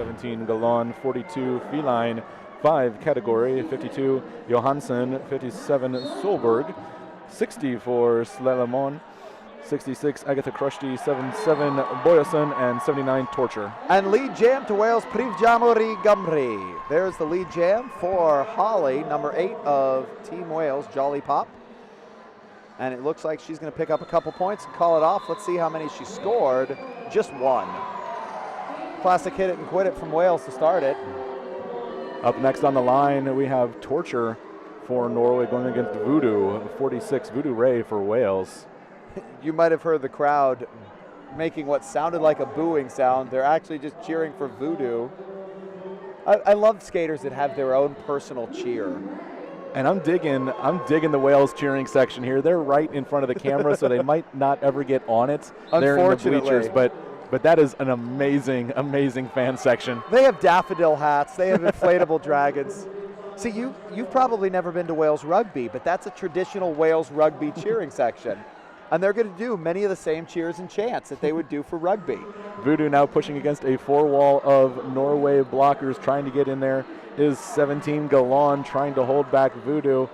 17 Galon, 42 Feline, 5 category, 52 Johansson, 57 Solberg, 60 for Slelemon, 66 Agatha Krusty, 77 Boyason, and 79 Torture. And lead jam to Wales, Privjamori Gumri. There's the lead jam for Holly, number 8 of Team Wales, Jolly Pop. And it looks like she's going to pick up a couple points and call it off. Let's see how many she scored. Just 1. Classic hit it and quit it from Wales to start it. Up next on the line, we have Torture for Norway going against Voodoo, 46 Voodoo Ray for Wales. You might have heard the crowd making what sounded like a booing sound. They're actually just cheering for Voodoo. I love skaters that have their own personal cheer. And I'm digging the Wales cheering section here. They're right in front of the camera, so they might not ever get on it. They're in the bleachers, but that is an amazing, amazing fan section. They have daffodil hats. They have inflatable dragons. See, you've probably never been to Wales rugby, but that's a traditional Wales rugby cheering section. And they're going to do many of the same cheers and chants that they would do for rugby. Voodoo now pushing against a 4-wall of Norway blockers, trying to get in there. Is 17 Galon trying to hold back Voodoo.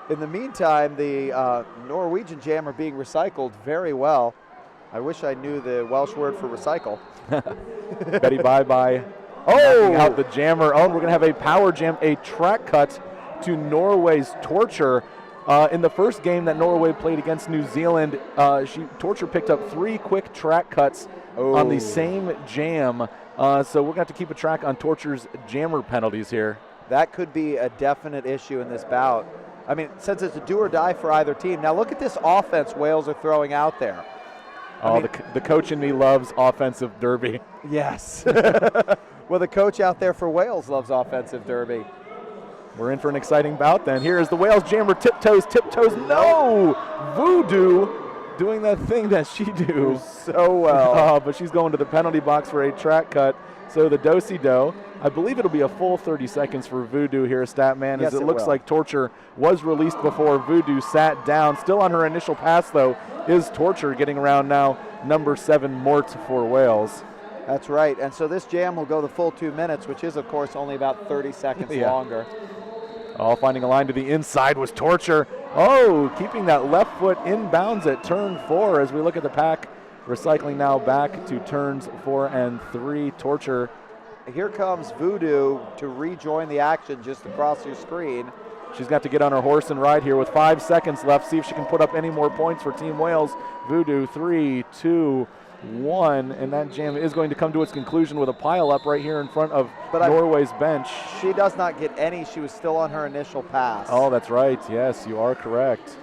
In the meantime, the Norwegian jam are being recycled very well. I wish I knew the Welsh word for recycle. Betty Bye-Bye knocking out the jammer. Oh, and we're going to have a power jam, a track cut to Norway's Torture. In the first game that Norway played against New Zealand, Torture picked up 3 quick track cuts on the same jam. So we're going to have to keep a track on Torture's jammer penalties here. That could be a definite issue in this bout. I mean, since it's a do or die for either team. Now look at this offense Wales are throwing out there. The coach in me loves offensive derby. Yes. Well, the coach out there for Wales loves offensive derby. We're in for an exciting bout then. Here is the Wales jammer, tiptoes, no! Voodoo doing that thing that she do so well. But she's going to the penalty box for a track cut. So the do-si-do, I believe it'll be a full 30 seconds for Voodoo here, Statman, as it looks like Torture was released before Voodoo sat down. Still on her initial pass, though, is Torture getting around now, number 7 Mort for Wales. That's right, and so this jam will go the full 2 minutes, which is, of course, only about 30 seconds longer. All finding a line to the inside was Torture. Oh, keeping that left foot inbounds at turn 4 as we look at the pack. Recycling now back to turns 4 and 3. Torture. Here comes Voodoo to rejoin the action just across your screen. She's got to get on her horse and ride here with 5 seconds left. See if she can put up any more points for Team Wales. Voodoo, 3, 2, 1, and that jam is going to come to its conclusion with a pile up right here in front of Norway's bench. She does not get any. She was still on her initial pass. Oh, that's right. Yes, you are correct.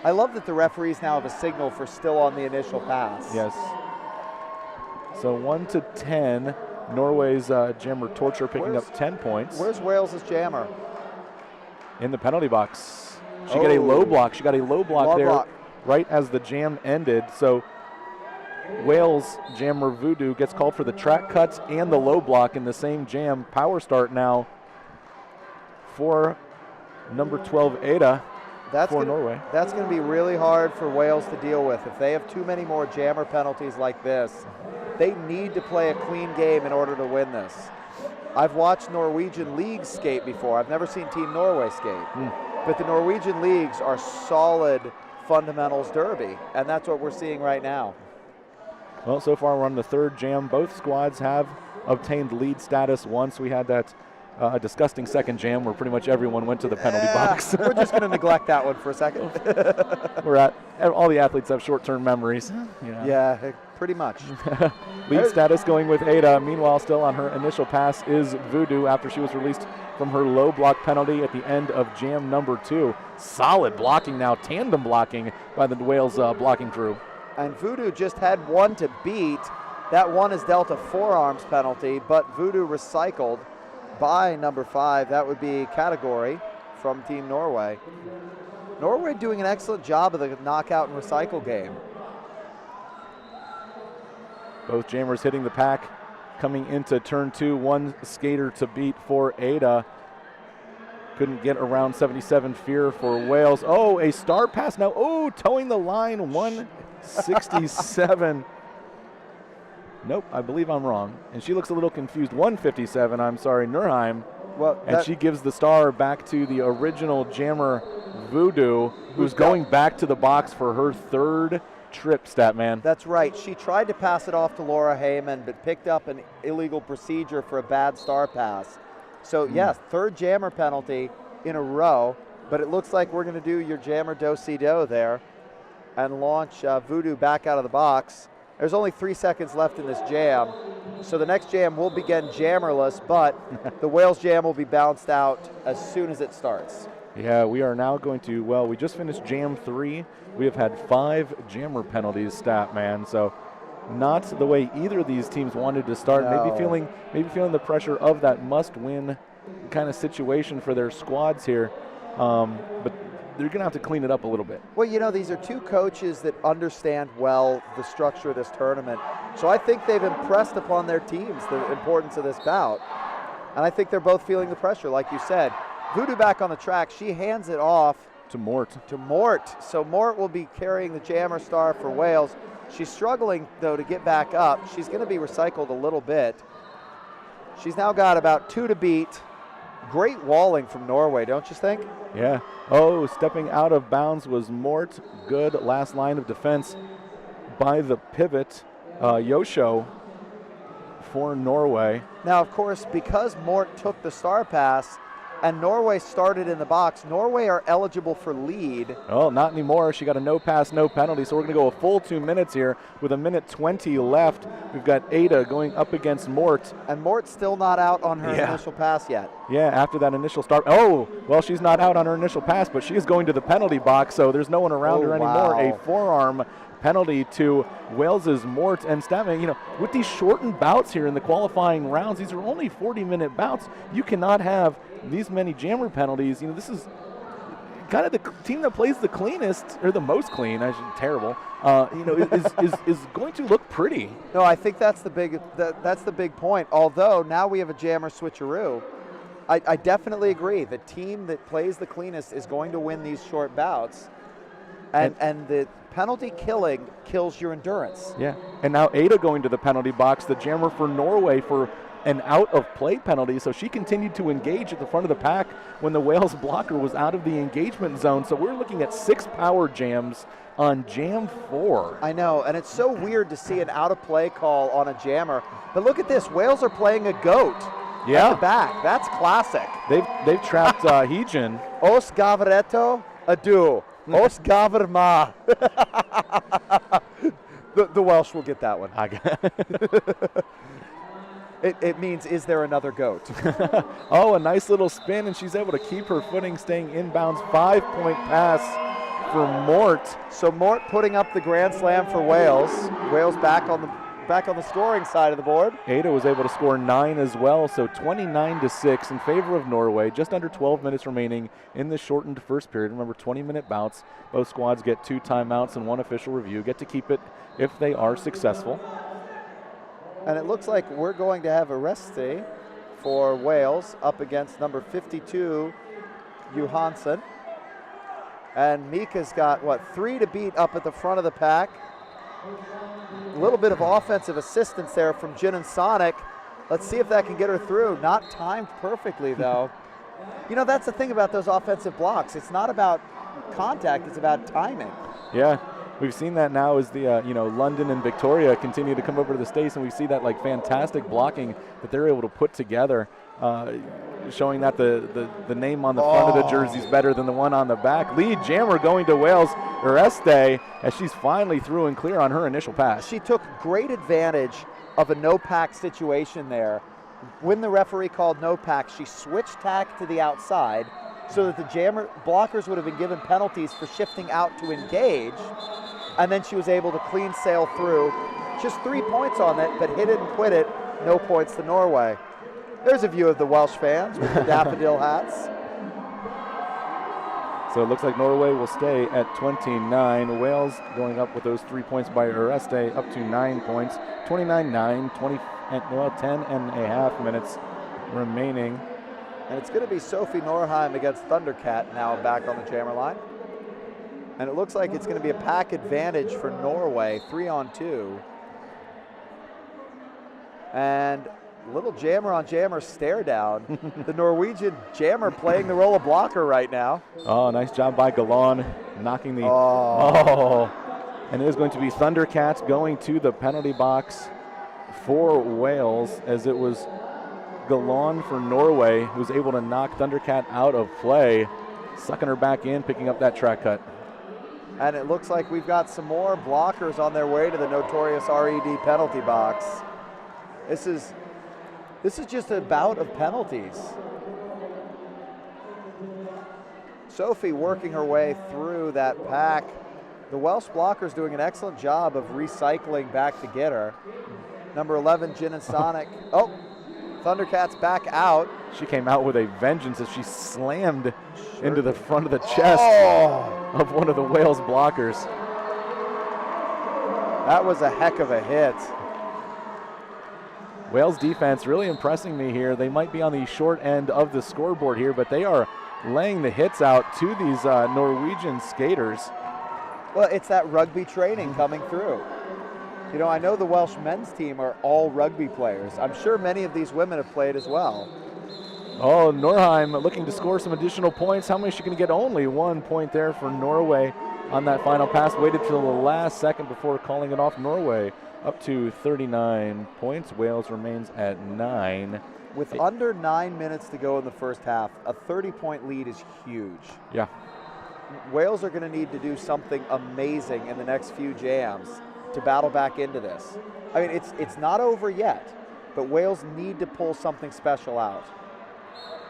I love that the referees now have a signal for still on the initial pass. Yes. So 1 to 10. Norway's jammer Torture picking up 10 points. Where's Wales's jammer? In the penalty box. She got a low block. She got a low block there right as the jam ended. So Wales jammer Voodoo gets called for the track cuts and the low block in the same jam. Power start now for number 12 Ada for Norway. That's going to be really hard for Wales to deal with. If they have too many more jammer penalties like this, they need to play a clean game in order to win this. I've watched Norwegian leagues skate before. I've never seen Team Norway skate. But the Norwegian leagues are solid fundamentals derby, and that's what we're seeing right now. Well, so far we're on the 3rd jam. Both squads have obtained lead status once. We had that disgusting 2nd jam where pretty much everyone went to the penalty box. We're just going to neglect that one for a second. All the athletes have short-term memories. Yeah, pretty much. Lead status going with Ada. Meanwhile, still on her initial pass is Voodoo after she was released from her low block penalty at the end of jam number 2. Solid blocking now, tandem blocking by the Wales blocking crew. And Voodoo just had one to beat. That one is dealt a forearms penalty, but Voodoo recycled by number 5. That would be category from Team Norway. Norway doing an excellent job of the knockout and recycle game. Both jammers hitting the pack coming into turn 2. One skater to beat for Ada. Couldn't get around 77 Fear for Wales. Oh, a star pass now. Oh, towing the line, 167. Nope, I believe I'm wrong. And she looks a little confused. 157, I'm sorry, Nurheim. Well, and she gives the star back to the original jammer, Voodoo, who's going back to the box for her third trip, Statman. That's right. She tried to pass it off to Laura Heyman, but picked up an illegal procedure for a bad star pass. So, yes, third jammer penalty in a row, but it looks like we're going to do your jammer do-si-do there and launch Voodoo back out of the box. There's only 3 seconds left in this jam, so the next jam will begin jammerless, but the Wales jam will be bounced out as soon as it starts. Yeah, we are now going to, well, we just finished jam 3. We have had 5 jammer penalties, Statman, so not the way either of these teams wanted to start. No. Maybe feeling the pressure of that must-win kind of situation for their squads here, but they're going to have to clean it up a little bit. Well, you know, these are two coaches that understand well the structure of this tournament. So I think they've impressed upon their teams the importance of this bout. And I think they're both feeling the pressure, like you said. Voodoo back on the track. She hands it off to Mort. So Mort will be carrying the jammer star for Wales. She's struggling, though, to get back up. She's going to be recycled a little bit. She's now got about 2 to beat. Great walling from Norway, don't you think? Yeah. Oh, stepping out of bounds was Mort. Good last line of defense by the pivot, Yosho, for Norway. Now, of course, because Mort took the star pass and Norway started in the box, Norway are eligible for lead. Oh, not anymore. She got a no pass, no penalty. So we're going to go a full 2 minutes here with 1:20 left. We've got Ada going up against Mort. And Mort's still not out on her initial pass yet. Yeah, after that initial start. Oh, well, she's not out on her initial pass, but she is going to the penalty box, so there's no one around her anymore. Wow. A forearm penalty to Wales's Mort. And Statman, you know, with these shortened bouts here in the qualifying rounds, these are only 40-minute bouts. You cannot have these many jammer penalties. You know, this is kind of the team that plays the cleanest, or the most clean, terrible, you know, is going to look pretty. No, I think that's the big point. Although now we have a jammer switcheroo. I definitely agree. The team that plays the cleanest is going to win these short bouts. And the penalty killing kills your endurance. Yeah, and now Ada going to the penalty box, the jammer for Norway for an out-of-play penalty, so she continued to engage at the front of the pack when the Wales blocker was out of the engagement zone. So we're looking at 6 power jams on jam 4. I know, and it's so weird to see an out-of-play call on a jammer. But look at this, Wales are playing a goat at the back. That's classic. They've trapped Heejin. Os gavreto adu. Os gaverma. The Welsh will get that one. It means, is there another goat? Oh, a nice little spin, and she's able to keep her footing, staying inbounds. 5-point pass for Mort. So Mort putting up the grand slam for Wales. Wales back on the scoring side of the board. Ada was able to score 9 as well, so 29-6 in favor of Norway. Just under 12 minutes remaining in the shortened first period. Remember, 20-minute bouts. Both squads get 2 timeouts and 1 official review. Get to keep it if they are successful. And it looks like we're going to have a reste for Wales up against number 52, Johansson. And Mika's got, 3 to beat up at the front of the pack. A little bit of offensive assistance there from Jin and Sonic. Let's see if that can get her through. Not timed perfectly, though. You know, that's the thing about those offensive blocks. It's not about contact, it's about timing. Yeah. We've seen that now as the, London and Victoria continue to come over to the States, and we see that, fantastic blocking that they're able to put together, showing that the name on the front of the jersey is better than the one on the back. Lead jammer going to Wales, Oreste, as she's finally through and clear on her initial pass. She took great advantage of a no-pack situation there. When the referee called no-pack, she switched tack to the outside so that the jammer blockers would have been given penalties for shifting out to engage. And then she was able to clean sail through. Just 3 points on it, but hit it and quit it. No points to Norway. There's a view of the Welsh fans with the daffodil hats. So it looks like Norway will stay at 29. Wales going up with those 3 points by Oreste, up to 9 points. 29-9, 10 and a half minutes remaining. And it's going to be Sophie Norheim against Thundercat now back on the jammer line. And it looks like it's going to be a pack advantage for Norway, 3-on-2. And little jammer on jammer stare down. The Norwegian jammer playing the role of blocker right now. Oh, nice job by Galon, knocking the. And it is going to be Thundercats going to the penalty box for Wales, as it was Galon for Norway who was able to knock Thundercat out of play, sucking her back in, picking up that track cut. And it looks like we've got some more blockers on their way to the notorious RED penalty box. This is just a bout of penalties. Sophie working her way through that pack. The Welsh blockers doing an excellent job of recycling back to get her. Number 11, Jin and Sonic. Oh, Thundercats back out. She came out with a vengeance as she slammed into the front of the chest of one of the Wales blockers. That was a heck of a hit. Wales defense really impressing me here. They might be on the short end of the scoreboard here, but they are laying the hits out to these Norwegian skaters. Well, it's that rugby training coming through. You know, I know the Welsh men's team are all rugby players. I'm sure many of these women have played as well. Oh, Norheim looking to score some additional points. How many is she going to get? Only 1 point there for Norway on that final pass. Waited till the last second before calling it off. Norway up to 39 points. Wales remains at 9. With under 9 minutes to go in the first half, a 30-point lead is huge. Yeah. Wales are going to need to do something amazing in the next few jams to battle back into this. I mean, it's not over yet, but Wales need to pull something special out.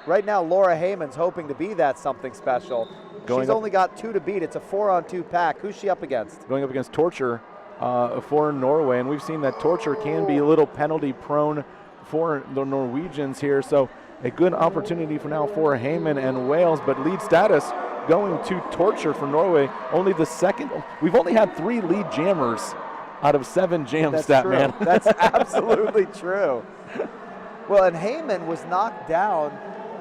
Right now, Laura Heyman's hoping to be that something special. She's only got 2 to beat. It's a 4-on-2 pack. Who's she up against? Going up against Torture for Norway, and we've seen that Torture can be a little penalty prone for the Norwegians here, so a good opportunity for now for Heyman and Wales, but lead status going to Torture for Norway. Only the second. We've only had 3 lead jammers out of 7 jams, Statman. That's absolutely true. Well, and Heyman was knocked down,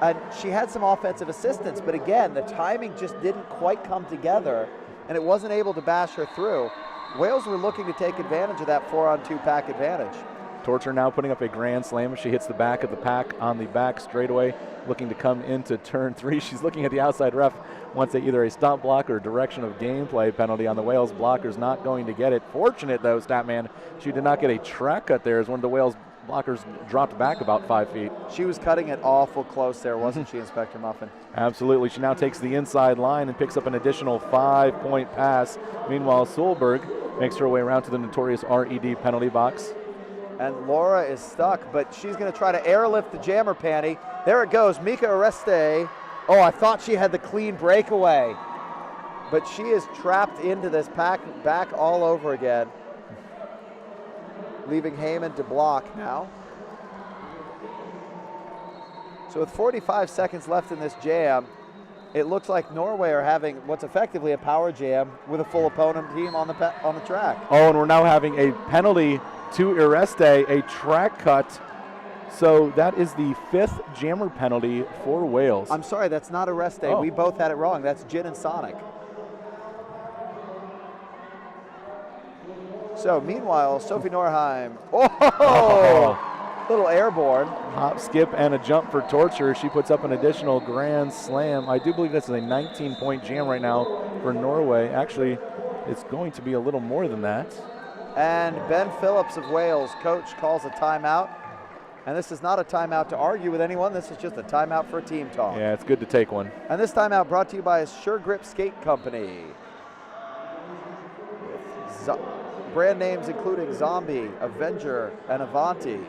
and she had some offensive assistance, but again, the timing just didn't quite come together, and it wasn't able to bash her through. Wales were looking to take advantage of that 4-on-2 pack advantage. Torture now putting up a grand slam. She hits the back of the pack on the back straightaway, looking to come into turn 3. She's looking at the outside ref, wants either a stop block or direction of gameplay penalty on the Wales blockers. Not going to get it. Fortunate though, Statman, she did not get a track cut there as one of the Wales blockers dropped back about 5 feet. She was cutting it awful close there, wasn't she, Inspector Muffin? Absolutely. She now takes the inside line and picks up an additional 5-point pass. Meanwhile, Solberg makes her way around to the notorious RED penalty box. And Laura is stuck, but she's going to try to airlift the jammer panty. There it goes, Mika Oreste. Oh, I thought she had the clean breakaway, but she is trapped into this pack back all over again, leaving Heyman to block now. So with 45 seconds left in this jam, it looks like Norway are having what's effectively a power jam with a full opponent team on the track. Oh, and we're now having a penalty to Oreste, a track cut. So that is the 5th jammer penalty for Wales. I'm sorry, that's not Oreste. Oh. We both had it wrong. That's Jin and Sonic. So meanwhile, Sophie Norheim. Little airborne. Hop, skip, and a jump for Torture. She puts up an additional grand slam. I do believe this is a 19-point jam right now for Norway. Actually, it's going to be a little more than that. And Ben Phillips of Wales, coach, calls a timeout. And this is not a timeout to argue with anyone. This is just a timeout for team talk. Yeah, it's good to take one. And this timeout brought to you by Sure Grip Skate Company. Brand names including Zombie, Avenger, and Avanti.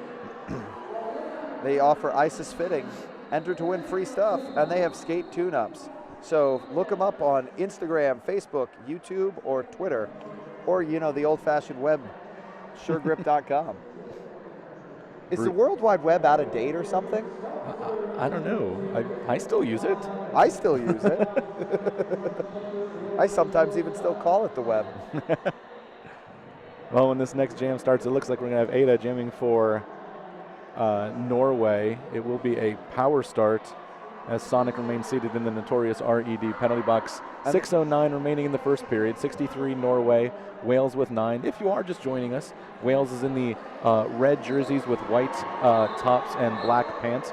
They offer ISIS fitting, enter to win free stuff, and they have skate tune-ups. So look them up on Instagram, Facebook, YouTube, or Twitter, or, you know, the old-fashioned web, suregrip.com. Is the World Wide Web out of date or something? I don't know. I still use it. I still use it. I sometimes even still call it the web. Well, when this next jam starts, it looks like we're going to have Ada jamming for Norway. It will be a power start as Sonic remains seated in the notorious RED penalty box. 6:09 remaining in the first period. 63 Norway, Wales with 9. If you are just joining us, Wales is in the red jerseys with white tops and black pants.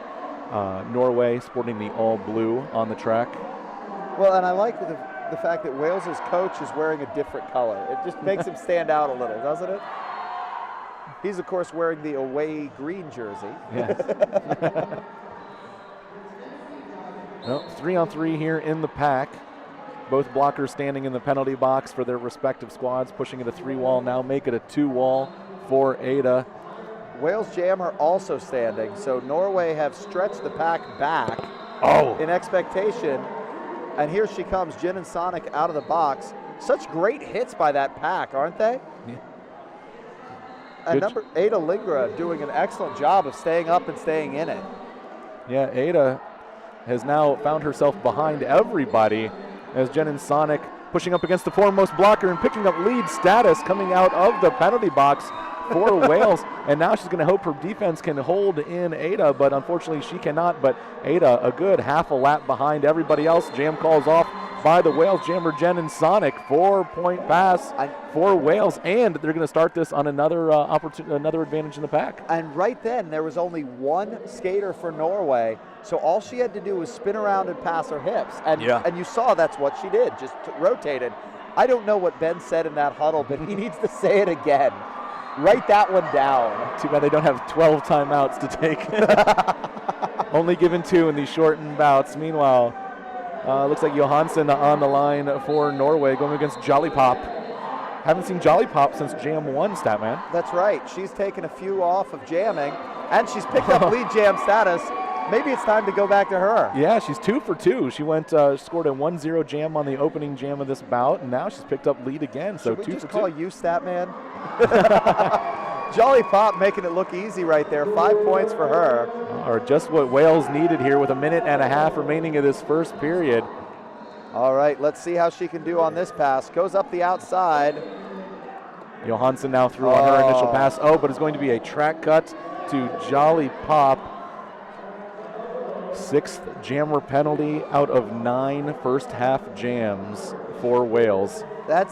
Norway sporting the all blue on the track. Well, and I like the fact that Wales's coach is wearing a different color. It just makes him stand out a little, doesn't it? He's, of course, wearing the away green jersey. Yes. Well, 3-on-3 here in the pack. Both blockers standing in the penalty box for their respective squads, pushing it a 3-wall now, make it a 2-wall for Ada. Wales jammer also standing, so Norway have stretched the pack back in expectation. And here she comes, Jin and Sonic out of the box. Such great hits by that pack, aren't they? Yeah. And number Ada Lingra doing an excellent job of staying up and staying in it. Yeah, Ada has now found herself behind everybody as Jen and Sonic pushing up against the foremost blocker and picking up lead status coming out of the penalty box for Wales. And now she's going to hope her defense can hold in Ada, but unfortunately she cannot. But Ada, a good half a lap behind everybody else. Jam calls off by the Wales jammer Jen and Sonic. 4-point pass for Wales, and they're going to start this on another another advantage in the pack. And right then there was only one skater for Norway, so all she had to do was spin around and pass her hips. And you saw that's what she did, just rotated. I don't know what Ben said in that huddle, but he needs to say it again. Write that one down. Too bad they don't have 12 timeouts to take. Only given 2 in these shortened bouts. Meanwhile, looks like Johansson on the line for Norway going against Jolly Pop. Haven't seen Jolly Pop since Jam 1, Statman. That's right. She's taken a few off of jamming, and she's picked up lead jam status. Maybe it's time to go back to her. Yeah, she's 2 for 2. She went scored a 1-0 jam on the opening jam of this bout, and now she's picked up lead again. So Should 2 we just for call 2. you Statman? Jolly Pop making it look easy right there. 5 points for her. Or just what Wales needed here with 1.5 minutes remaining of this first period. All right, let's see how she can do on this pass. Goes up the outside. Johansson now through on her initial pass. But it's going to be a track cut to Jolly Pop. 6th jammer penalty out of 9 first half jams for Wales. That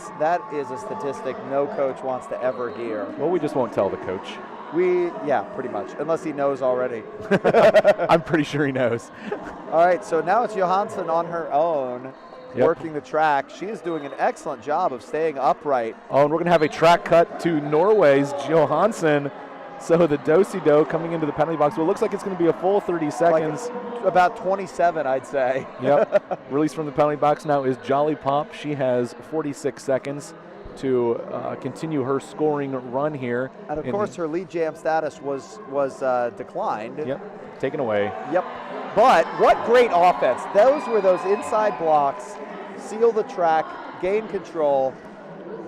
is a statistic no coach wants to ever hear. Well, we just won't tell the coach. Yeah, pretty much, unless he knows already. I'm pretty sure he knows. All right, so now it's Johansson on her own, working the track. She is doing an excellent job of staying upright. And we're going to have a track cut to Norway's Johansson. So the do-si-do coming into the penalty box. Well, it looks like it's going to be a full 30 seconds. Like about 27, I'd say. Yep. Released from the penalty box now is Jolly Pop. She has 46 seconds to continue her scoring run here. And of course, her lead jam status was declined. Yep. Taken away. Yep. But what great offense. Those were those inside blocks, seal the track, gain control.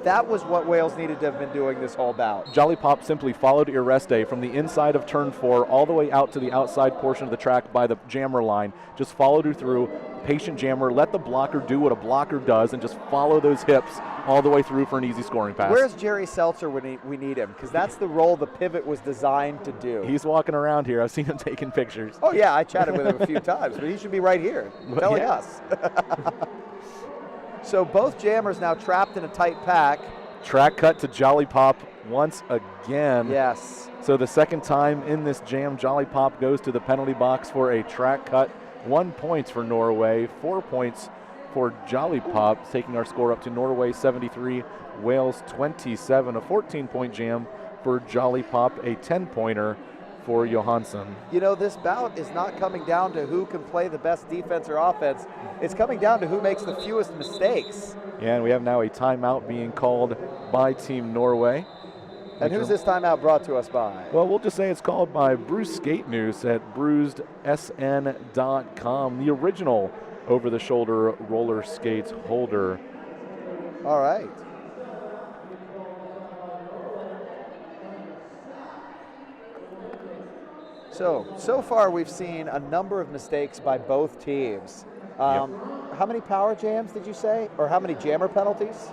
That was what Wales needed to have been doing this whole bout. Jolly Pop simply followed Ireste from the inside of turn 4 all the way out to the outside portion of the track by the jammer line. Just followed her through. Patient jammer, let the blocker do what a blocker does and just follow those hips all the way through for an easy scoring pass. Where's Jerry Seltzer when we need him? Because that's the role the pivot was designed to do. He's walking around here. I've seen him taking pictures. Oh, yeah, I chatted with him a few times, but he should be right here telling us. So both jammers now trapped in a tight pack. Track cut to Jolly Pop once again. Yes. So the second time in this jam, Jolly Pop goes to the penalty box for a track cut. 1 point for Norway, 4 points for Jolly Pop, taking our score up to Norway 73, Wales 27. A 14-point jam for Jolly Pop, a 10-pointer for Johansson. You know, this bout is not coming down to who can play the best defense or offense. It's coming down to who makes the fewest mistakes. Yeah, and we have now a timeout being called by Team Norway. And who's this timeout brought to us by? Well, we'll just say it's called by Bruce Skate News at bruisedsn.com, the original over-the-shoulder roller skates holder. All right. So far we've seen a number of mistakes by both teams. How many power jams did you say? Or how many jammer penalties?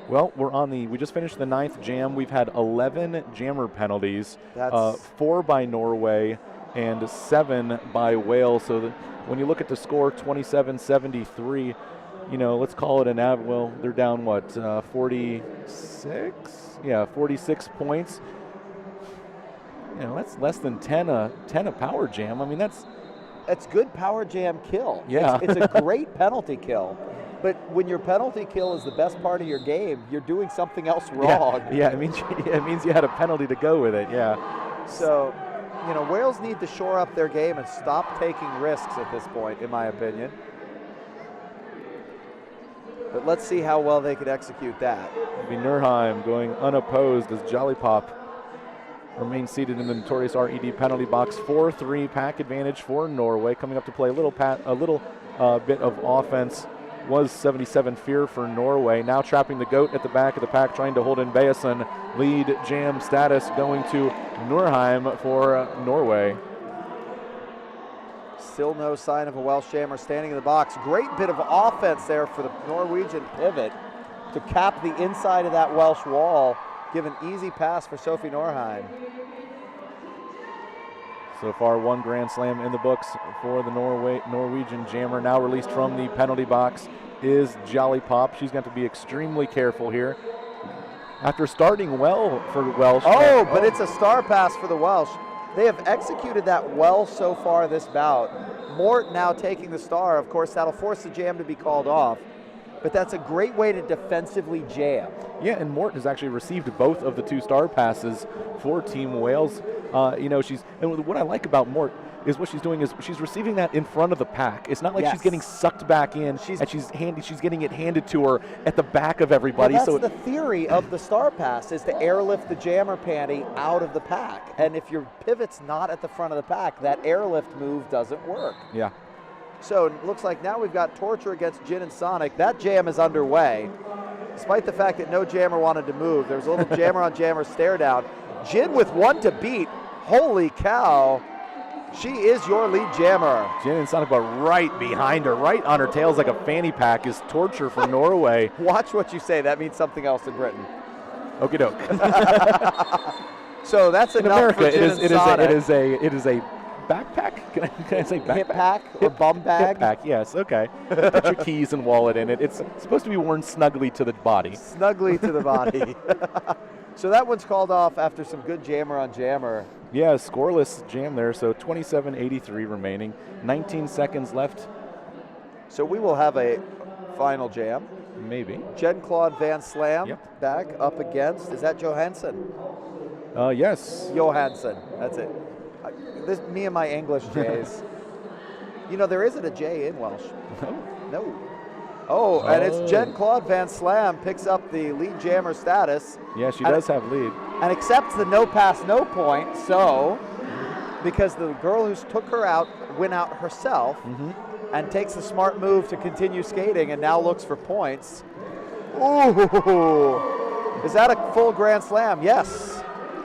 Well, we just finished the 9th jam. We've had 11 jammer penalties, 4 by Norway and 7 by Wales. So when you look at the score, 27-73, you know, let's call it well, they're down, what, 46? Yeah, 46 points. You know, that's less than 10 a power jam. I mean, that's good power jam kill. Yeah. It's a great penalty kill. But when your penalty kill is the best part of your game, you're doing something else wrong. Yeah, it means you had a penalty to go with it, yeah. So, you know, Wales need to shore up their game and stop taking risks at this point, in my opinion. But let's see how well they could execute that. It'll be Nurheim going unopposed as Jolly Pop remains seated in the notorious RED penalty box. 4-3 pack advantage for Norway. Coming up to play a little bit of offense was 77 Fear for Norway. Now trapping the goat at the back of the pack, trying to hold in Bayesen. Lead jam status going to Nurheim for Norway. Still no sign of a Welsh jammer standing in the box. Great bit of offense there for the Norwegian pivot to cap the inside of that Welsh wall. Give an easy pass for Sophie Norheim. So far, one Grand Slam in the books for the Norwegian jammer. Now released from the penalty box is Jolly Pop. She's going to be extremely careful here. After starting well for Welsh. But it's a star pass for the Welsh. They have executed that well so far this bout. Mort now taking the star. Of course, that'll force the jam to be called off. But that's a great way to defensively jam. Yeah, and Mort has actually received both of the 2 star passes for Team Wales. You know, and what I like about Mort is what she's doing is she's receiving that in front of the pack. It's not like she's getting sucked back in and she's getting it handed to her at the back of everybody. Well, that's the theory of the star pass, is to airlift the jammer panty out of the pack. And if your pivot's not at the front of the pack, that airlift move doesn't work. Yeah. So it looks like now we've got Torture against Jin and Sonic. That jam is underway. Despite the fact that no jammer wanted to move, there was a little jammer on jammer stare down. Jin with 1 to beat. Holy cow. She is your lead jammer. Jin and Sonic, but right behind her, right on her tails like a fanny pack, is Torture for Norway. Watch what you say. That means something else in Britain. Okie doke. So that's in enough America, for Jin and Sonic. it is a backpack? Can I say backpack? Hip pack or bum bag? Hip pack, yes, okay. Put your keys and wallet in it. It's supposed to be worn snugly to the body. Snugly to the body. So that one's called off after some good jammer on jammer. Yeah, scoreless jam there, so 27-83 remaining. 19 seconds left. So we will have a final jam. Maybe. Jean-Claude Van Slam back up against, is that Johansson? Yes. Johansson, that's it. Me and my English J's. You know, there isn't a J in Welsh. No. Oh, and it's Jean-Claude Van Slam picks up the lead jammer status. Yeah, she does have lead. And accepts the no pass, no point. So, because the girl who took her out went out herself and takes the smart move to continue skating and now looks for points. Ooh, is that a full Grand Slam? Yes.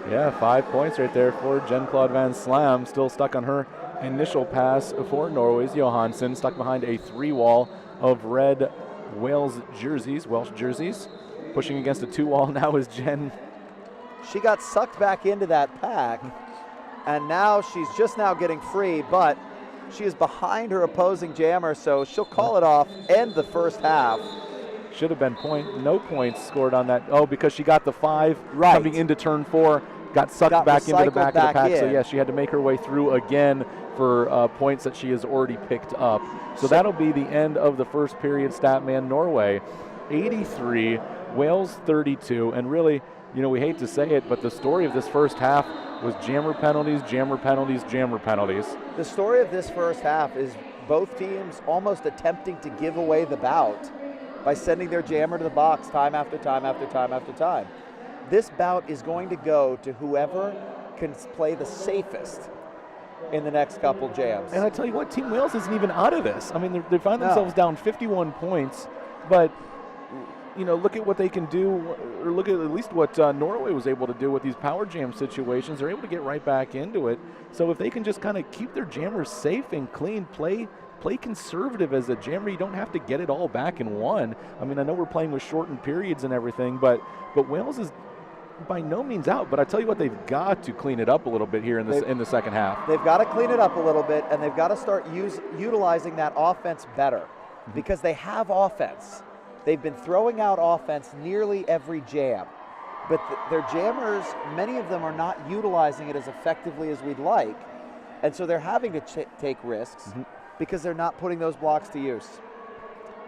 Yeah, 5 points right there for Jean-Claude Van Slam. Still stuck on her initial pass for Norway's Johansson, stuck behind a 3-wall of red Welsh jerseys. Pushing against a 2-wall now is Jen. She got sucked back into that pack, and now she's just now getting free, but she is behind her opposing jammer, so she'll call it off, end the first half. Should have been no points scored on that. Oh, because she got the 5 coming into turn 4, got sucked back into the back of the pack. So, yes, she had to make her way through again for points that she has already picked up. So that'll be the end of the first period. Statman, Norway 83, Wales 32. And really, you know, we hate to say it, but the story of this first half was jammer penalties, jammer penalties, jammer penalties. The story of this first half is both teams almost attempting to give away the bout by sending their jammer to the box time after time after time after time. This bout is going to go to whoever can play the safest in the next couple jams. And I tell you what, Team Wales isn't even out of this. I mean, they find themselves down 51 points, but you know, look at what they can do, or look at least what Norway was able to do with these power jam situations. They're able to get right back into it. So if they can just kind of keep their jammers safe and clean, play conservative as a jammer, you don't have to get it all back in one. I mean, I know we're playing with shortened periods and everything, but Wales is by no means out, but I tell you what, they've got to clean it up a little bit here in the second half. They've got to clean it up a little bit, and they've got to start utilizing that offense better because they have offense. They've been throwing out offense nearly every jam, but their jammers, many of them are not utilizing it as effectively as we'd like, and so they're having to take risks because they're not putting those blocks to use.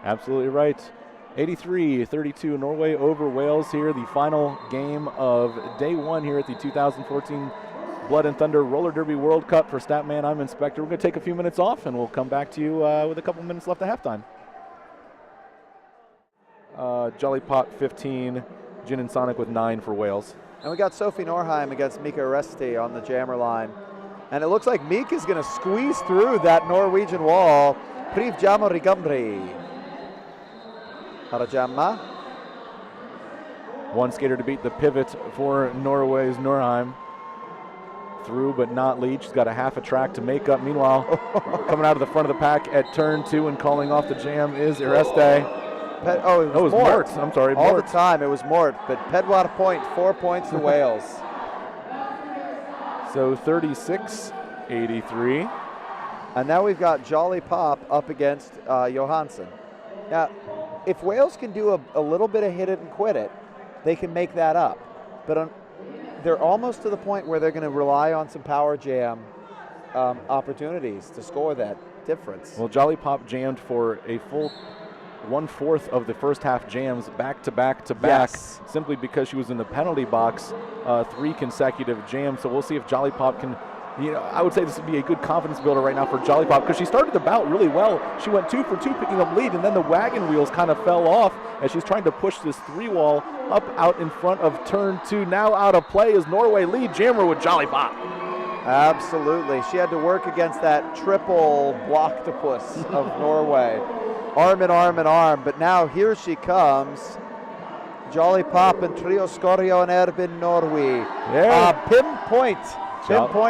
Absolutely right. 83-32 Norway over Wales here, the final game of day one here at the 2014 Blood and Thunder Roller Derby World Cup. For Statman, I'm Inspector. We're going to take a few minutes off, and we'll come back to you with a couple minutes left at halftime. Jolly Pot 15, Gin and Sonic with 9 for Wales. And we got Sophie Norheim against Mika Resti on the jammer line. And it looks like Mika's going to squeeze through that Norwegian wall. Priv Jammer Gamri. Harajamma. One skater to beat the pivot for Norway's Norheim. Through but not lead. She's got a half a track to make up. Meanwhile, coming out of the front of the pack at turn 2 and calling off the jam is Ireste. It was Mort. I'm sorry, all Mort. the time it was Mort, but Pedwar point, 4 points to Wales. So 36-83. And now we've got Jolly Pop up against Johansson. Now, if Wales can do a little bit of hit it and quit it, they can make that up. But they're almost to the point where they're going to rely on some power jam opportunities to score that difference. Well, Jolly Pop jammed for a full 1/4 of the first half jams back to back to back, simply because she was in the penalty box 3 consecutive jams. So we'll see if Jolly Pop can, I would say this would be a good confidence builder right now for Jolly Pop, because she started the bout really well. She went 2 for 2 picking up lead, and then the wagon wheels kind of fell off as she's trying to push this 3-wall up out in front of turn 2. Now out of play is Norway lead jammer with Jolly Pop. Absolutely. She had to work against that triple blocktopus of Norway. Arm in arm in arm, but now here she comes. Jolly Pop and Trio Scorio and Erbin Norway. Pinpoint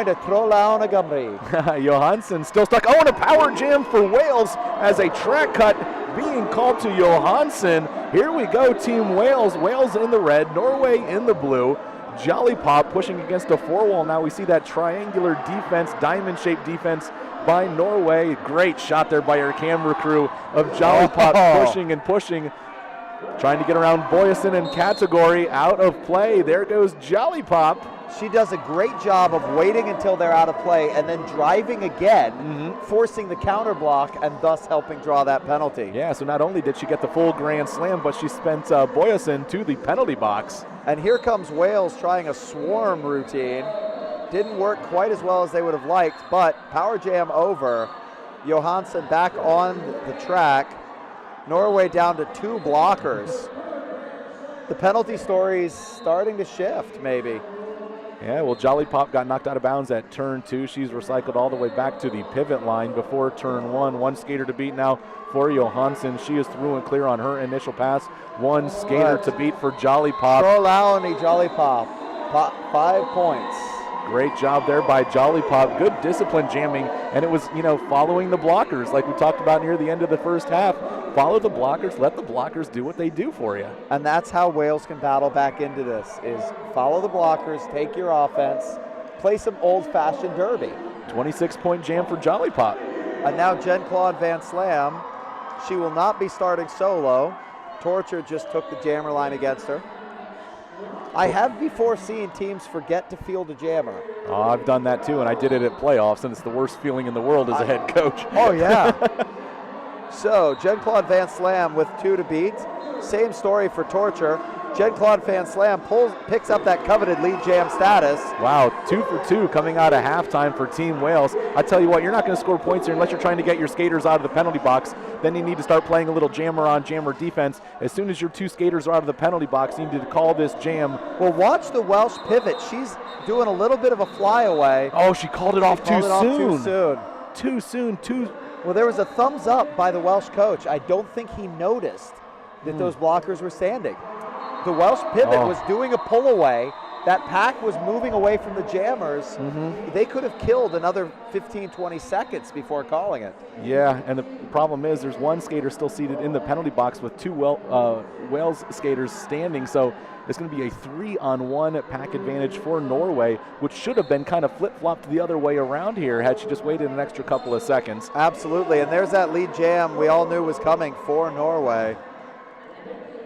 a Trollauna Gamri. Johansson still stuck. Oh, and a power jam for Wales as a track cut being called to Johansson. Here we go, Team Wales. Wales in the red, Norway in the blue. Jolly Pop pushing against a 4-wall. Now we see that triangular defense, diamond-shaped defense by Norway. Great shot there by our camera crew of Jolly Pop pushing and pushing, trying to get around Boyesen and Category. Out of play. There goes Jolly Pop. She does a great job of waiting until they're out of play and then driving again, forcing the counter block and thus helping draw that penalty. Yeah, so not only did she get the full grand slam, but she spent Boyesen to the penalty box. And here comes Wales trying a swarm routine. Didn't work quite as well as they would have liked, but power jam over. Johansson back on the track. Norway down to 2 blockers. The penalty story's starting to shift, maybe. Yeah, well, Jolly Pop got knocked out of bounds at turn 2. She's recycled all the way back to the pivot line before turn 1. One skater to beat now for Johansson. She is through and clear on her initial pass. One skater to beat for Jolly Pop. Trollauni Jolly Pop. 5 points. Great job there by Jolly Pop. Good discipline jamming, and it was, following the blockers like we talked about near the end of the first half. Follow the blockers, let the blockers do what they do for you. And that's how Wales can battle back into this, is follow the blockers, take your offense, play some old-fashioned derby. 26-point jam for Jolly Pop. And now Jean-Claude Van Slam. She will not be starting solo. Torture just took the jammer line against her. I have before seen teams forget to field a jammer. Oh, I've done that too, and I did it at playoffs, and it's the worst feeling in the world as a head coach. Oh, yeah. So, Jean-Claude Van Slam with 2 to beat. Same story for Torture. Jean-Claude Van Slam picks up that coveted lead jam status. Wow, 2 for 2 coming out of halftime for Team Wales. I tell you what, you're not going to score points here unless you're trying to get your skaters out of the penalty box. Then you need to start playing a little jammer on jammer defense. As soon as your 2 skaters are out of the penalty box, you need to call this jam. Well, watch the Welsh pivot. She's doing a little bit of a flyaway. Oh, she called it off too soon. Too soon. Well, there was a thumbs up by the Welsh coach. I don't think he noticed that those blockers were standing. The Welsh pivot was doing a pull away, that pack was moving away from the jammers. They could have killed another 15, 20 seconds before calling it. Yeah, and the problem is there's one skater still seated in the penalty box with two Wales skaters standing, so it's going to be a 3-on-1 pack advantage for Norway, which should have been kind of flip-flopped the other way around here had she just waited an extra couple of seconds. Absolutely, and there's that lead jam we all knew was coming for Norway.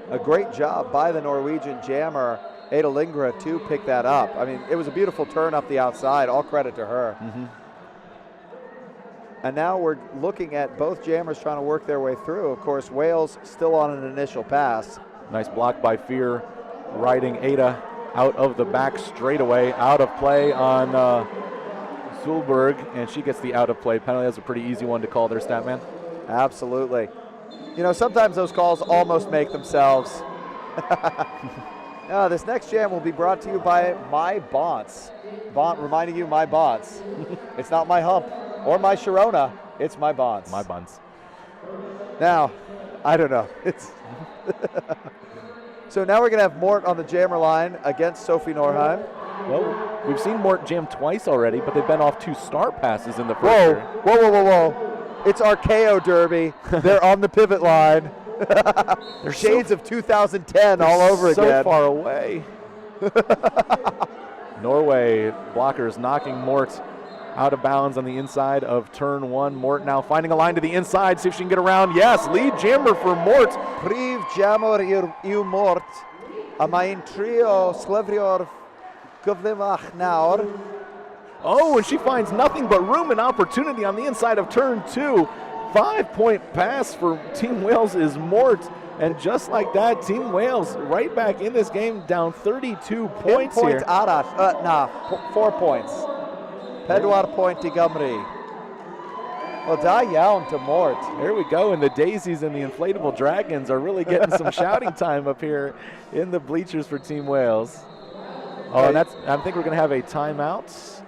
A great job by the Norwegian jammer, Ada Lingra, to pick that up. I mean, it was a beautiful turn up the outside. All credit to her. And now we're looking at both jammers trying to work their way through. Of course, Wales still on an initial pass. Nice block by Fear, riding Ada out of the back straightaway, out of play on Zulberg, and she gets the out of play penalty. That's a pretty easy one to call there, Statman. Absolutely. You know, sometimes those calls almost make themselves. This next jam will be brought to you by My Bonts. Bont reminding you, My Bonts. It's not my hump or my Sharona, it's My Bonts. My Bonts. Now, I don't know. It's So now we're going to have Mort on the jammer line against Sophie Norheim. Well, we've seen Mort jam twice already, but they've been off 2 start passes in the first. Whoa. It's RKO Derby. They're on the pivot line. They're shades of 2010 all over again. So far away. Norway blockers knocking Mort out of bounds on the inside of turn 1. Mort now finding a line to the inside, see if she can get around. Yes, lead jammer for Mort. Priv jammer iu Mort. A main trio slevrior guvlimach naur. Oh, and she finds nothing but room and opportunity on the inside of turn 2. 5-point pass for Team Wales is Mort. And just like that, Team Wales right back in this game, down 32 points here. 4 points. Pedwar point to Gumri. Well, da yawn to Mort. There we go, and the Daisies and the Inflatable Dragons are really getting some shouting time up here in the bleachers for Team Wales. Oh, and I think we're going to have a timeout.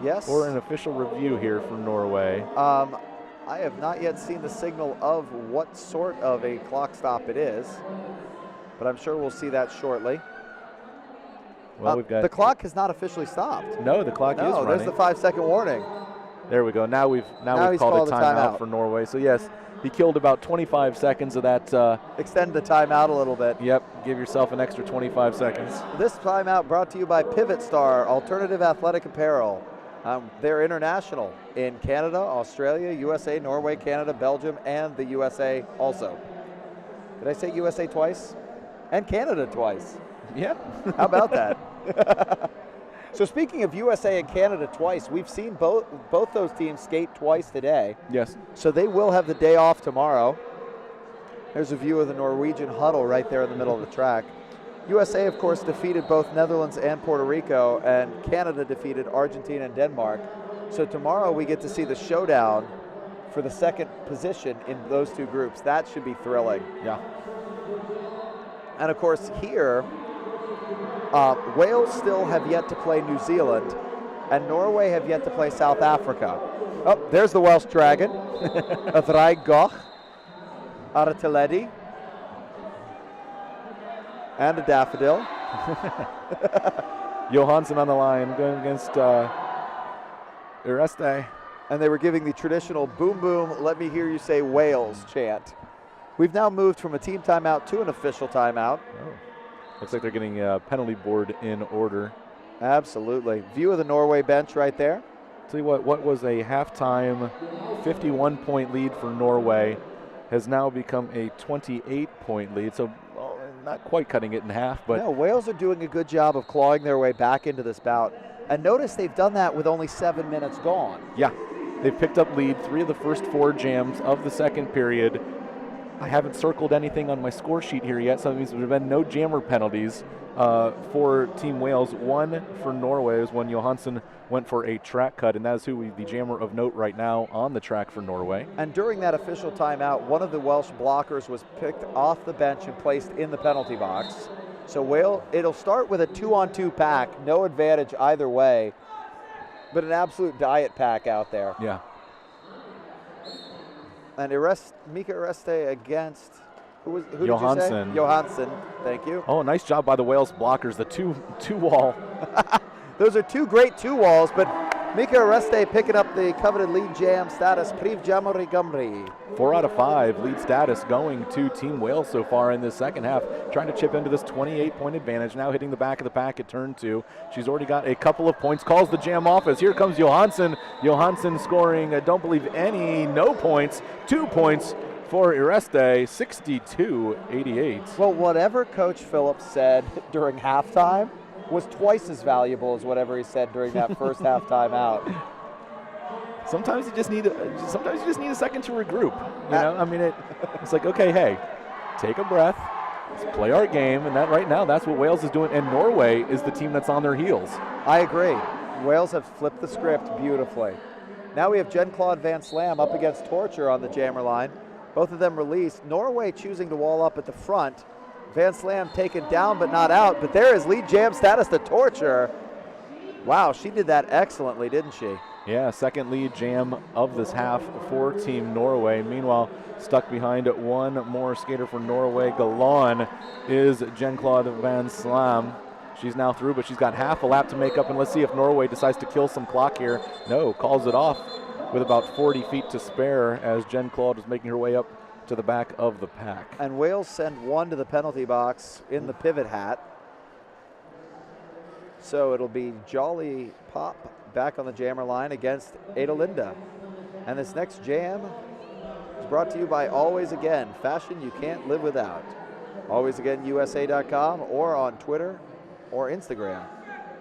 Yes. Or an official review here for Norway. I have not yet seen the signal of what sort of a clock stop it is, but I'm sure we'll see that shortly. Well, we've got the clock has not officially stopped. No, the clock is running. There's the 5-second warning. There we go. Now we've called a timeout for Norway. So yes, he killed about 25 seconds of that. Extend the timeout a little bit. Yep, give yourself an extra 25 seconds. This timeout brought to you by Pivot Star, alternative athletic apparel. They're international in Canada, Australia, USA, Norway, Canada, Belgium, and the USA also. Did I say USA twice? And Canada twice. Yeah. How about that? So speaking of USA and Canada twice, we've seen both those teams skate twice today. Yes. So they will have the day off tomorrow. There's a view of the Norwegian huddle right there in the middle of the track. USA, of course, defeated both Netherlands and Puerto Rico, and Canada defeated Argentina and Denmark. So tomorrow we get to see the showdown for the second position in those two groups. That should be thrilling. Yeah. And of course here, Wales still have yet to play New Zealand, and Norway have yet to play South Africa. Oh, there's the Welsh Dragon. Athraig Arateledi. And a daffodil. Johansson on the line going against Ireste. And they were giving the traditional boom boom, let me hear you say Wales chant. We've now moved from a team timeout to an official timeout. Oh. Looks like they're getting a penalty board in order. Absolutely. View of the Norway bench right there. Tell you what was a halftime 51-point lead for Norway has now become a 28-point lead. So not quite cutting it in half, but no, Wales are doing a good job of clawing their way back into this bout. And notice they've done that with only 7 minutes gone. Yeah, they've picked up lead 3 of the first 4 jams of the second period. I haven't circled anything on my score sheet here yet, so that means there have been no jammer penalties for Team Wales. 1 for Norway is when Johansson went for a track cut, and that is the jammer of note right now on the track for Norway. And during that official timeout, one of the Welsh blockers was picked off the bench and placed in the penalty box. So it'll start with a 2-on-2 pack, no advantage either way, but an absolute diet pack out there. Yeah. And Mika Ireste against Who did you say? Johansson. Johansson, thank you. Oh, nice job by the Wales blockers. The two wall. Those are two great two walls, but Mika Oreste picking up the coveted lead jam status. Priv Jamori Gumri. 4 out of 5 lead status going to Team Wales so far in this second half, trying to chip into this 28-point advantage. Now hitting the back of the pack at turn 2. She's already got a couple of points, calls the jam off as here comes Johansson. Johansson scoring, I don't believe no points, 2 points for Oreste, 62-88. Well, whatever Coach Phillips said during halftime was twice as valuable as whatever he said during that first halftime out. Sometimes you just need a second to regroup. You know, I mean, it's like, okay, hey, take a breath, let's play our game, and that right now that's what Wales is doing. And Norway is the team that's on their heels. I agree. Wales have flipped the script beautifully. Now we have Jean-Claude Van Slam up against Torture on the jammer line. Both of them released. Norway choosing to wall up at the front. Van Slam taken down but not out. But there is lead jam status to Torture. Wow, she did that excellently, didn't she? Yeah, second lead jam of this half for Team Norway. Meanwhile, stuck behind one more skater for Norway. Galan is Jean-Claude Van Slam. She's now through, but she's got half a lap to make up. And let's see if Norway decides to kill some clock here. No, calls it off with about 40 feet to spare as Jean-Claude is making her way up to the back of the pack. And Wales send one to the penalty box in the pivot hat. So it'll be Jolly Pop back on the jammer line against Ada Linda. And this next jam is brought to you by Always Again, fashion you can't live without. AlwaysAgainUSA.com or on Twitter or Instagram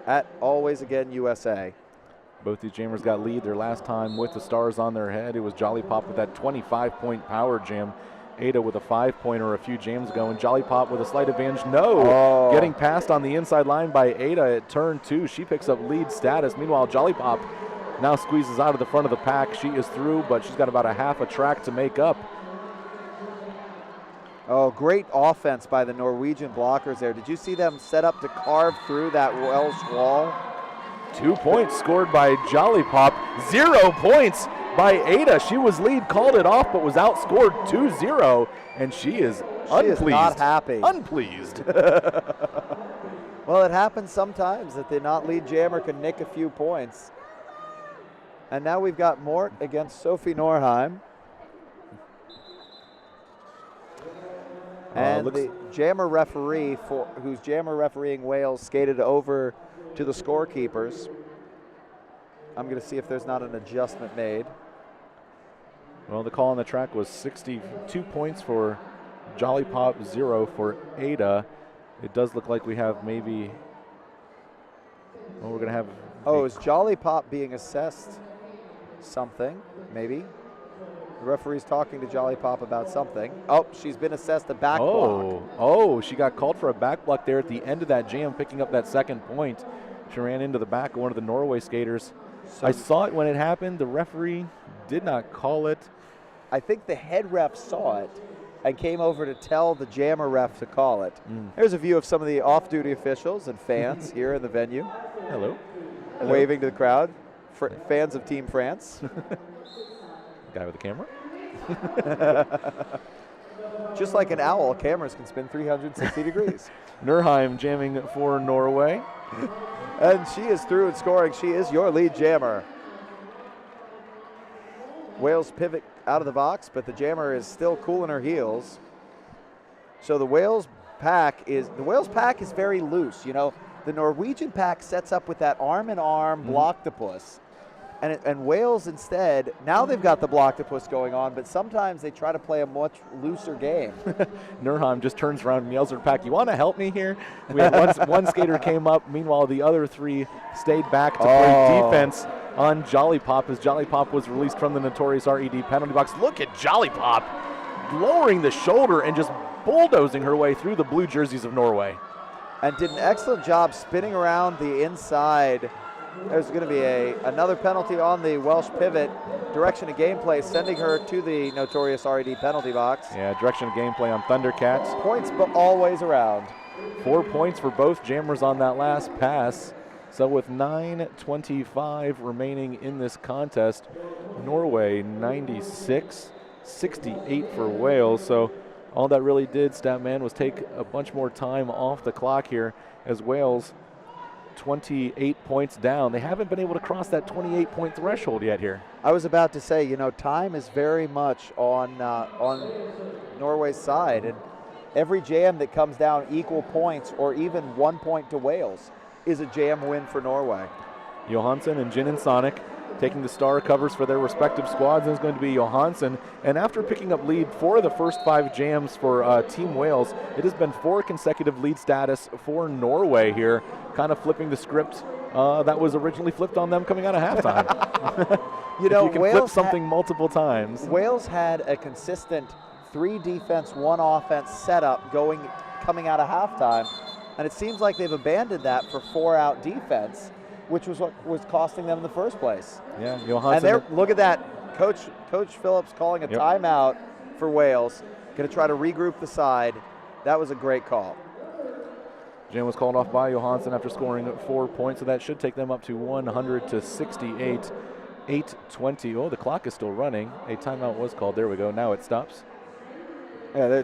at AlwaysAgainUSA. Both these jammers got lead their last time with the stars on their head. It was Jolly Pop with that 25-point power jam. Ada with a 5-pointer a few jams ago, and Jolly Pop with a slight advantage. No! Getting passed on the inside line by Ada at turn 2. She picks up lead status. Meanwhile, Jolly Pop now squeezes out of the front of the pack. She is through, but she's got about a half a track to make up. Oh, great offense by the Norwegian blockers there. Did you see them set up to carve through that Welsh wall? 2 points scored by Jolly Pop. 0 points by Ada. She was lead, called it off, but was outscored 2-0, and she is unpleased. She is not happy. Unpleased. Well, it happens sometimes that the not lead jammer can nick a few points. And now we've got Mort against Sophie Norheim. And the jammer referee, who's jammer refereeing Wales, skated over to the scorekeepers. I'm going to see if there's not an adjustment made. Well, the call on the track was 62 points for Jolly Pop, 0 for Ada. It does look like we have maybe, well, we're going to have. Oh, is Jolly Pop being assessed something, maybe? The referee's talking to Jolly Pop about something. Oh, she's been assessed a back block. Oh, she got called for a back block there at the end of that jam, picking up that second point. She ran into the back of one of the Norway skaters. So I saw it when it happened. The referee did not call it. I think the head ref saw it and came over to tell the jammer ref to call it. Here's a view of some of the off-duty officials and fans here in the venue. Hello. Waving to the crowd. Fans of Team France. Guy with the camera. Just like an owl, cameras can spin 360 degrees. Norheim jamming for Norway. And she is through and scoring. She is your lead jammer. Wales pivot out of the box, but the jammer is still cooling her heels. So the Wales pack is very loose. You know, the Norwegian pack sets up with that arm-in-arm blocktopus. And Wales instead, now they've got the blocktopus going on, but sometimes they try to play a much looser game. Norheim just turns around and yells at her pack, "You want to help me here?" We had one skater came up. Meanwhile, the other three stayed back to play defense on Jolly Pop as Jolly Pop was released from the notorious RED penalty box. Look at Jolly Pop lowering the shoulder and just bulldozing her way through the blue jerseys of Norway. And did an excellent job spinning around the inside. There's going to be another penalty on the Welsh pivot. Direction of gameplay sending her to the notorious RED penalty box. Yeah, direction of gameplay on Thundercats. Points but always around. 4 points for both jammers on that last pass. So with 9:25 remaining in this contest, Norway 96, 68 for Wales. So All that really did, Statman, was take a bunch more time off the clock here as Wales 28 points down. They haven't been able to cross that 28-point threshold yet here. I was about to say, you know, time is very much on Norway's side, and every jam that comes down equal points or even 1 point to Wales is a jam win for Norway. Johansson and Jin and Sonic taking the star covers for their respective squads, and it's going to be Johansson. And after picking up lead for the first 5 jams for Team Wales, it has been 4 consecutive lead status for Norway here, kind of flipping the script that was originally flipped on them coming out of halftime. You know, you can Wales flip something multiple times. Wales had a consistent 3 defense, 1 offense setup coming out of halftime, and it seems like they've abandoned that for 4-out defense, which was what was costing them in the first place. Yeah, Johansson. And look at that, Coach Phillips calling a timeout for Wales, going to try to regroup the side. That was a great call. Jam was called off by Johansson after scoring 4 points, so that should take them up to 100-68, 8:20. Oh, the clock is still running. A timeout was called. There we go. Now it stops. Yeah,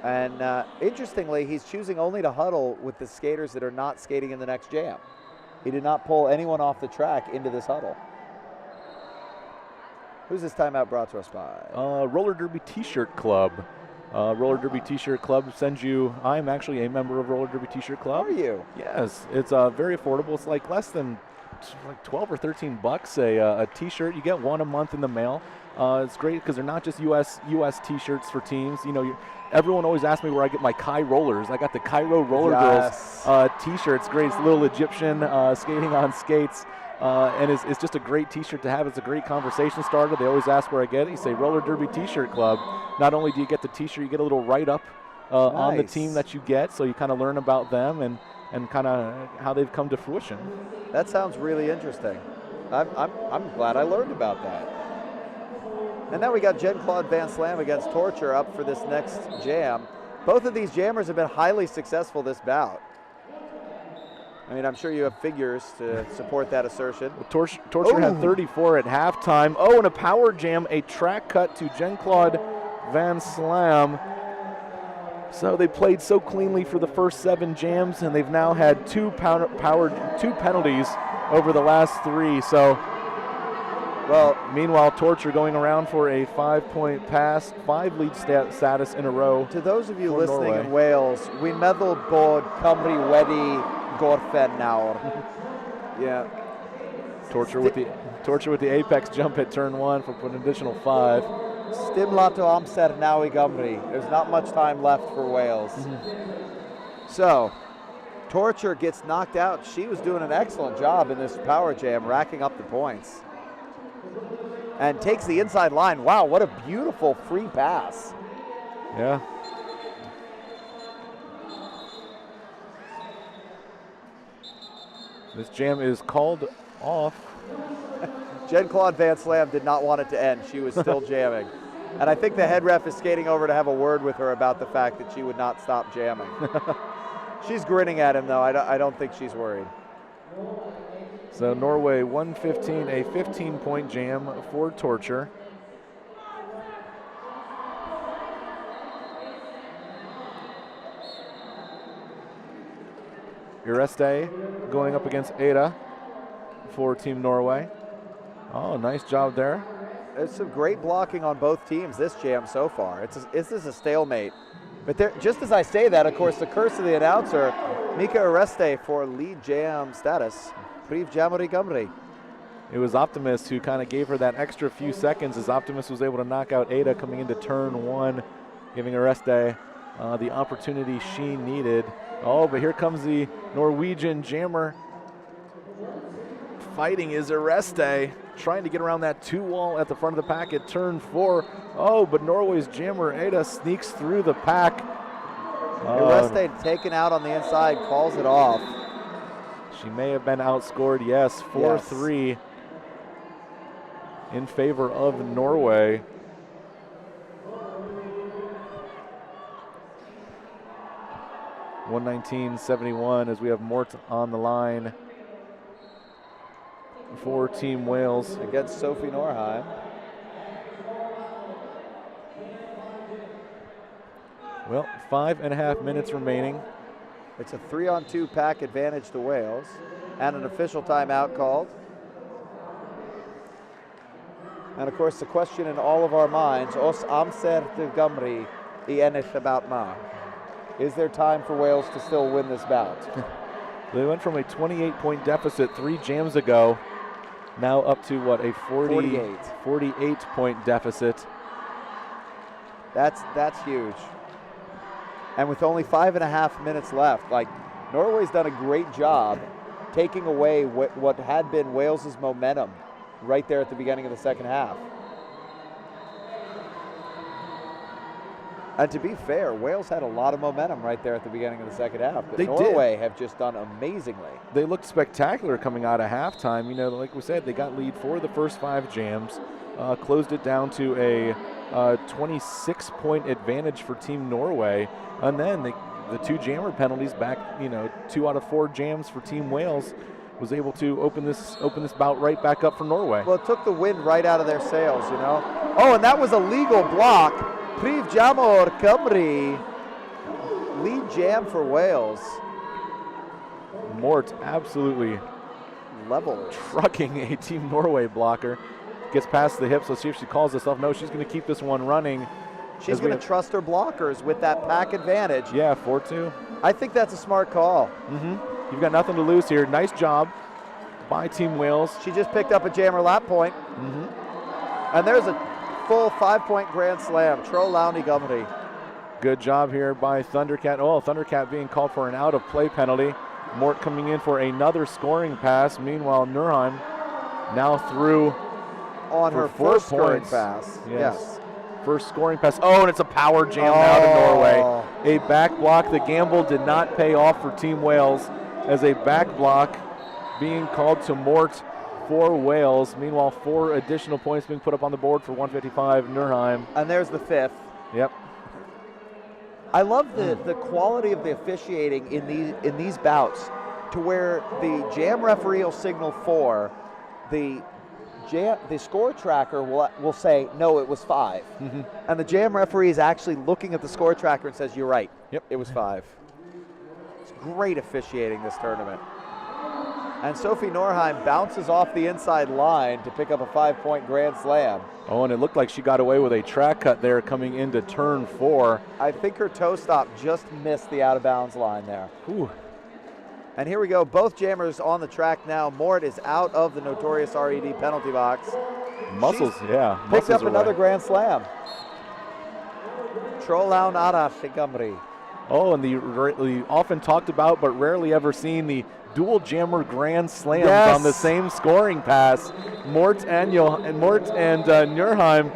and interestingly, he's choosing only to huddle with the skaters that are not skating in the next jam. He did not pull anyone off the track into this huddle. Who's this timeout brought to us by? Roller Derby T-Shirt Club. Roller Derby T-Shirt Club sends you. I'm actually a member of Roller Derby T-Shirt Club. Are you? Yes, it's very affordable. It's like less than like 12 or 13 bucks a T-shirt. You get 1 a month in the mail. It's great because they're not just U.S. T-shirts for teams. You know, everyone always asks me where I get my Kai Rollers. I got the Cairo Roller Girls T-shirts. Great, it's a little Egyptian skating on skates, and it's just a great T-shirt to have. It's a great conversation starter. They always ask where I get it. You say Roller Derby T-Shirt Club. Not only do you get the T-shirt, you get a little write-up on the team that you get, so you kind of learn about them and kind of how they've come to fruition. That sounds really interesting. I'm glad I learned about that. And now we got Jean-Claude Van Slam against Torture up for this next jam. Both of these jammers have been highly successful this bout. I mean, I'm sure you have figures to support that assertion. Well, Torture had 34 at halftime. Oh, and a power jam, a track cut to Jean-Claude Van Slam. So they played so cleanly for the first 7 jams, and they've now had 2 penalties over the last 3. So, well, meanwhile, Torture going around for a 5-point pass, 5 lead status in a row. To those of you listening Norway. in Wales, we meddle bod Cymru wedi gorffen nawr. Yeah. Torture with the apex jump at turn 1 for an additional 5. Stim lot o amser now I Gymru. There's not much time left for Wales. So, Torture gets knocked out. She was doing an excellent job in this power jam, racking up the points. And takes the inside line. Wow, what a beautiful free pass. Yeah. This jam is called off. Jean-Claude Van Slam did not want it to end. She was still jamming. And I think the head ref is skating over to have a word with her about the fact that she would not stop jamming. She's grinning at him, though. I don't think she's worried. So Norway 115, a 15-point jam for Torture. Ureste going up against Ada for Team Norway. Oh, nice job there. There's some great blocking on both teams this jam so far. This is a stalemate. But just as I say that, of course, the curse of the announcer, Mika Ureste for lead jam status. Príomh Jamori Gymru. It was Optimus who kind of gave her that extra few seconds as Optimus was able to knock out Ada coming into turn 1, giving Ureste the opportunity she needed. Oh, but here comes the Norwegian jammer. Fighting is Ureste, trying to get around that 2 wall at the front of the pack at turn 4. Oh, but Norway's jammer Ada sneaks through the pack. Ureste taken out on the inside, calls it off. She may have been outscored, yes, 4-3 in favor of Norway. $119.71 as we have Mort on the line for Team Wales. Against Sophie Norheim. Well, 5.5 minutes remaining. It's a 3-on-2 pack advantage to Wales, and an official timeout called. And of course, the question in all of our minds, Os amser de Gymru I ennill about ma. Is there time for Wales to still win this bout? They went from a 28-point deficit 3 jams ago, now up to what, a 48-point deficit. That's huge. And with only 5.5 minutes left, like, Norway's done a great job taking away what had been Wales's momentum right there at the beginning of the second half. And to be fair, Wales had a lot of momentum right there at the beginning of the second half. But Norway have just done amazingly. They looked spectacular coming out of halftime. You know, like we said, they got lead for the first 5 jams, closed it down to a 26-point advantage for Team Norway. And then the 2 jammer penalties back, 2 out of 4 jams for Team Wales was able to open this bout right back up for Norway. Well, it took the wind right out of their sails, Oh, and that was a legal block. Prif Jamor Cymru, lead jam for Wales. Mort absolutely level trucking a Team Norway blocker. Gets past the hips. Let's see if she calls this off. No, she's going to keep this one running. She's going to trust her blockers with that pack advantage. Yeah, 4-2. I think that's a smart call. You've got nothing to lose here. Nice job by Team Wales. She just picked up a jammer lap point. And there's a full 5-point grand slam. Tro Launi Gymru. Good job here by Thundercat. Oh, Thundercat being called for an out-of-play penalty. Mort coming in for another scoring pass. Meanwhile, Nurheim now through on her first scoring pass. Yes. First scoring pass. Oh, and it's a power jam now to Norway. A back block. The gamble did not pay off for Team Wales as a back block being called to Mort for Wales. Meanwhile, 4 additional points being put up on the board for 155 Nurheim. And there's the 5th. Yep. I love the quality of the officiating in these bouts, to where the jam referee will signal 4, the score tracker will say, no, it was 5. And the jam referee is actually looking at the score tracker and says, you're right. Yep. It was 5. It's great officiating this tournament. And Sophie Norheim bounces off the inside line to pick up a 5-point grand slam. Oh, and it looked like she got away with a track cut there coming into turn 4. I think her toe stop just missed the out-of-bounds line there. Ooh. And here we go, both jammers on the track now. Mort is out of the notorious RED penalty box. Muscles, yeah. Picked up another grand slam. Trolaun Arash Gymru. Oh, and the often talked about but rarely ever seen, the dual jammer grand slams on the same scoring pass. Mort and Nurheim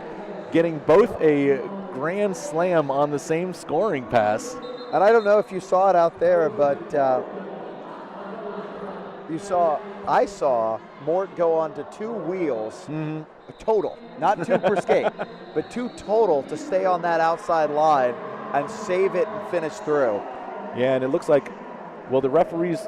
getting both a grand slam on the same scoring pass. And I don't know if you saw it out there, but I saw Mort go onto 2 wheels total, not 2 per skate, but 2 total to stay on that outside line and save it and finish through. Yeah, and it looks like, well, the referees.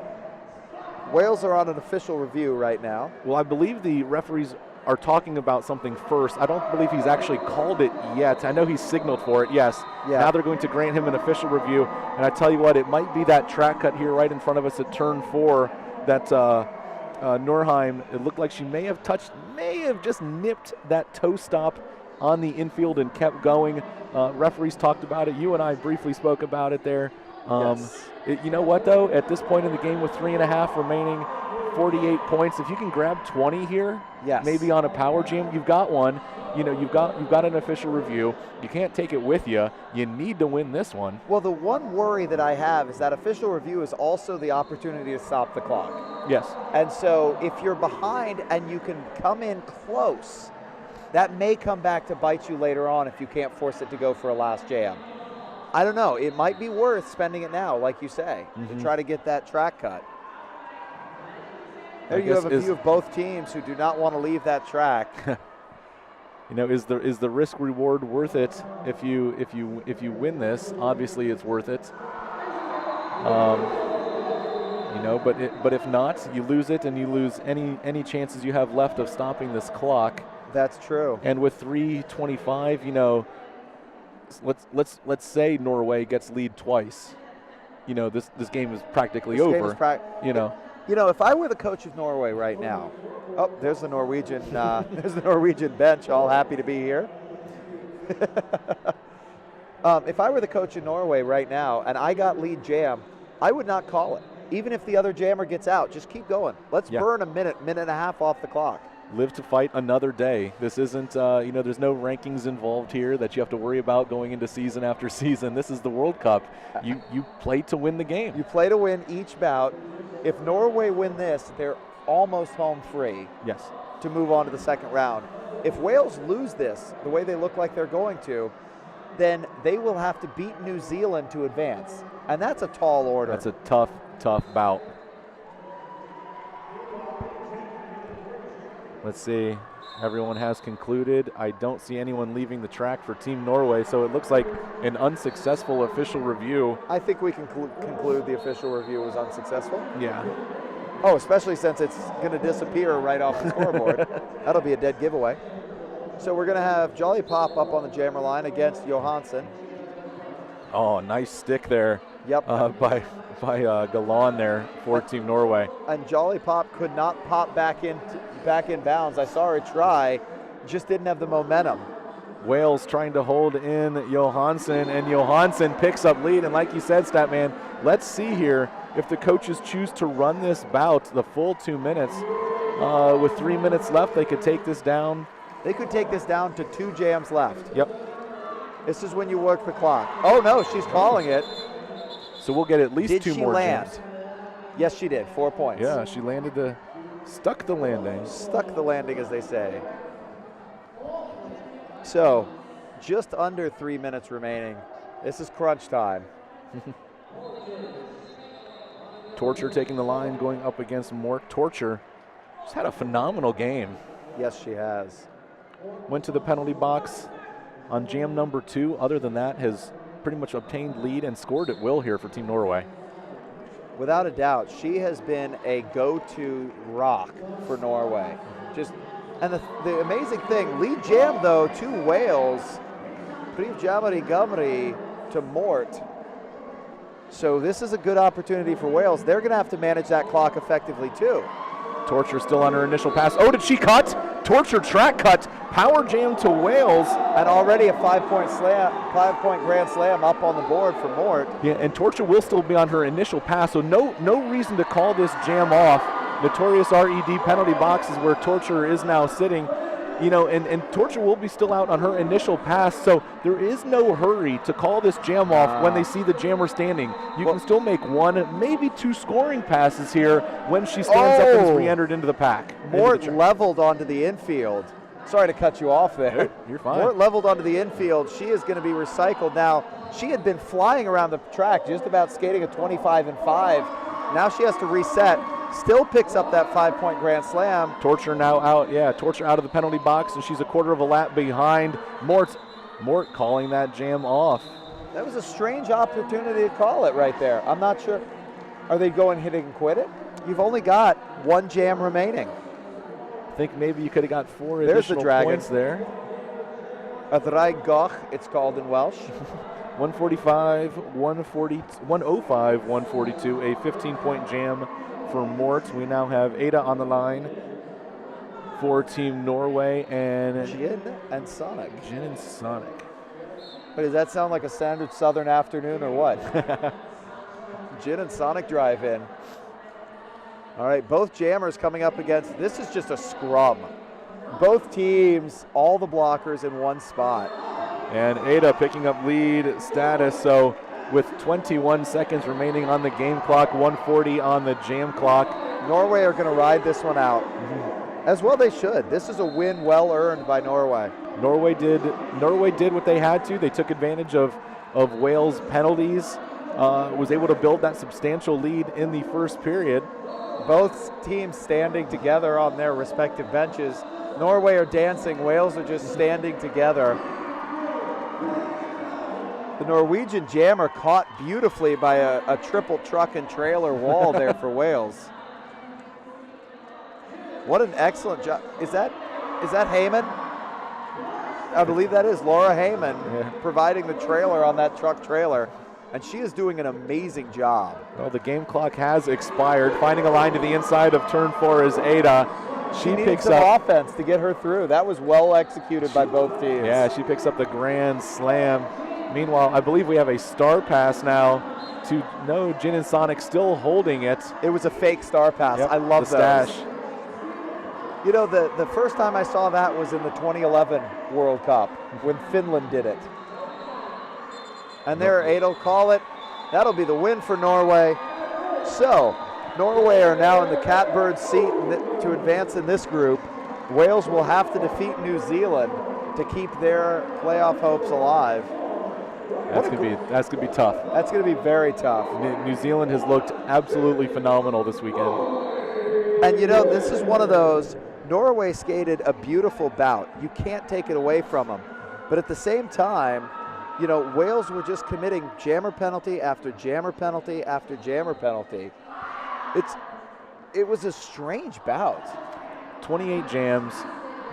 Wales are on an official review right now. Well, I believe the referees are talking about something first. I don't believe he's actually called it yet. I know he's signaled for it, yes. Yeah. Now they're going to grant him an official review. And I tell you what, it might be that track cut here right in front of us at turn 4 that Nurheim, it looked like she may have just nipped that toe stop on the infield and kept going. Referees talked about it. You and I briefly spoke about it there. Yes. You know what, though? At this point in the game with 3.5 remaining, 48 points, if you can grab 20 here, maybe on a power jam, you've got one. You've got an official review. You can't take it with you. You need to win this one. Well, the one worry that I have is that official review is also the opportunity to stop the clock. Yes. And so if you're behind and you can come in close, that may come back to bite you later on if you can't force it to go for a last jam. I don't know. It might be worth spending it now, like you say, to try to get that track cut. There you have a view of both teams who do not want to leave that track. Is the risk reward worth it if you win this? Obviously, it's worth it. But if not, you lose it, and you lose any chances you have left of stopping this clock. That's true. And with 3:25, let's say Norway gets lead twice. You know, this game is practically over. You know. You know, if I were the coach of Norway right now, oh, there's the Norwegian, there's the Norwegian bench, all happy to be here. If I were the coach of Norway right now and I got lead jam, I would not call it. Even if the other jammer gets out, just keep going. Let's burn a minute and a half off the clock. Live to fight another day. This isn't, you know, there's no rankings involved here that you have to worry about going into season after season. This is the World Cup. You play to win the game. You play to win each bout. If Norway win this, they're almost home free. Yes. To move on to the second round. If Wales lose this, the way they look like they're going to, then they will have to beat New Zealand to advance. And that's a tall order. That's a tough bout. Let's see. Everyone has concluded. I don't see anyone leaving the track for Team Norway, so it looks like an unsuccessful official review. I think we can conclude the official review was unsuccessful. Yeah. Oh, especially since it's going to disappear right off the scoreboard. That'll be a dead giveaway. So we're going to have Jolly Pop up on the jammer line against Johansson. Oh, nice stick there. Yep. By Galan there for Team Norway. And Jolly Pop could not pop back in bounds. I saw her try, just didn't have the momentum. Wales trying to hold in Johansson, and Johansson picks up lead. And like you said, Statman, let's see here if the coaches choose to run this bout the full 2 minutes. With 3 minutes left, they could take this down. They could take this down to 2 jams left. Yep. This is when you work the clock. Oh no, she's calling it. So we'll get at least 2 more land? jams. Yes, she did. 4 points. Yeah, she stuck the landing. Stuck the landing, as they say. So, just under 3 minutes remaining. This is crunch time. Torture taking the line, going up against Mort. Torture just had a phenomenal game. Yes, she has. Went to the penalty box on jam number 2. Other than that, has pretty much obtained lead and scored at will here for Team Norway. Without a doubt, she has been a go-to rock for Norway. And the amazing thing, lead jam though to Wales, Priv Jamari Gumri to Mort. So this is a good opportunity for Wales. They're going to have to manage that clock effectively too. Torture still on her initial pass. Oh, did she cut? Torture track cut. Power jam to Wales. And already a 5-point grand slam up on the board for Mort. Yeah, and Torture will still be on her initial pass, so no reason to call this jam off. Notorious RED penalty box is where Torture is now sitting. You know, and Torture will be still out on her initial pass, so there is no hurry to call this jam off when they see the jammer standing. You can still make 1, maybe 2 scoring passes here when she stands up and is re-entered into the pack. Mort leveled onto the infield. Sorry to cut you off there. You're fine. Mort leveled onto the infield. She is going to be recycled now. She had been flying around the track, just about skating a 25 and 5. Now she has to reset. Still picks up that 5-point grand slam. Torture now out, Torture out of the penalty box, and she's a quarter of a lap behind Mort. Mort calling that jam off. That was a strange opportunity to call it right there. I'm not sure. Are they going hit and quit it? You've only got 1 jam remaining. I think maybe you could have got 4 There's additional the dragon. points there. A Draig Goch, it's called in Welsh. 145, 105, 142, a 15-point jam for Mort. We now have Ada on the line for Team Norway and Jin and Sonic. Jin and Sonic. But does that sound like a standard Southern afternoon or what? Jin and Sonic drive in. All right, both jammers coming up against, this is just a scrum. Both teams, all the blockers in one spot. And Ada picking up lead status, so with 21 seconds remaining on the game clock, 140 on the jam clock. Norway are going to ride this one out. As well they should. This is a win well earned by Norway. Norway did what they had to. They took advantage of Wales' penalties, was able to build that substantial lead in the first period. Both teams standing together on their respective benches. Norway are dancing, Wales are just standing together. The Norwegian jammer caught beautifully by a triple truck and trailer wall there for Wales. What an excellent job. Is that Heyman? I believe that is Laura Heyman providing the trailer on that truck trailer. And she is doing an amazing job. Well, the game clock has expired. Finding a line to the inside of turn 4 is Ada. She picks up offense to get her through. That was well executed by both teams. Yeah, she picks up the grand slam. Meanwhile, I believe we have a star pass now to Jin and Sonic still holding it. It was a fake star pass. Yep, I love the those. stash. You know, the first time I saw that was in the 2011 World Cup when Finland did it. And there, Ada will call it. That'll be the win for Norway. So, Norway are now in the catbird seat to advance in this group. Wales will have to defeat New Zealand to keep their playoff hopes alive. That's gonna be tough. That's gonna be very tough. New Zealand has looked absolutely phenomenal this weekend. And you know, this is one of those, Norway skated a beautiful bout. You can't take it away from them. But at the same time, you know, Wales were just committing jammer penalty after jammer penalty after jammer penalty. It was a strange bout. 28 jams,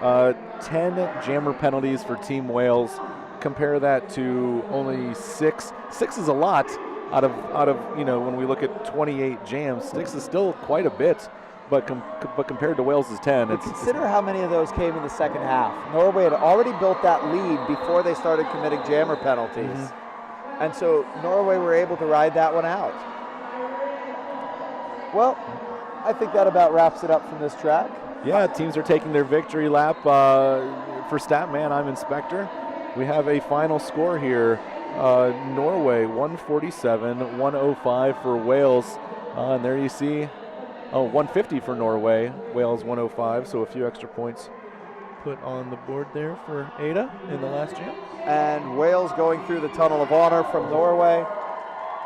10 jammer penalties for Team Wales. Compare that to only 6. 6 is a lot out of when we look at 28 jams. 6 is still quite a bit. But compared to Wales' 10, consider how many of those came in the second half. Norway had already built that lead before they started committing jammer penalties. And so Norway were able to ride that one out. Well, I think that about wraps it up from this track. Yeah, teams are taking their victory lap. For Statman, I'm Inspector. We have a final score here. Norway 147, 105 for Wales. And there you see 150 for Norway, Wales 105, so a few extra points put on the board there for Ada in the last jam. And Wales going through the Tunnel of Honor from Norway.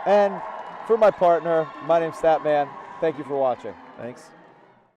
And for my partner, my name's Statman. Thank you for watching. Thanks.